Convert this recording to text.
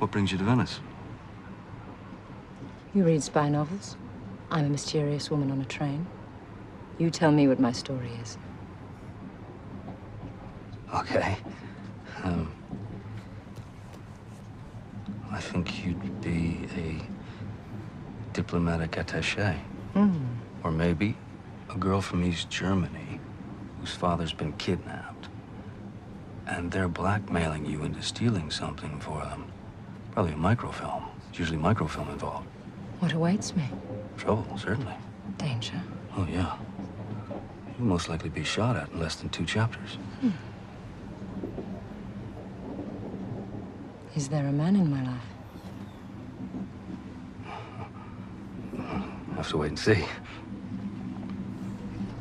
What brings you to Venice? You read spy novels. I'm a mysterious woman on a train. You tell me what my story is. Okay. I think you'd be a diplomatic attaché. Or maybe a girl from East Germany whose father's been kidnapped. And they're blackmailing you into stealing something for them. Probably a microfilm. There's usually microfilm involved. What awaits me? Trouble, certainly. Danger. Oh, yeah. You'll most likely be shot at in less than 2 chapters. Is there a man in my life? Have to wait and see.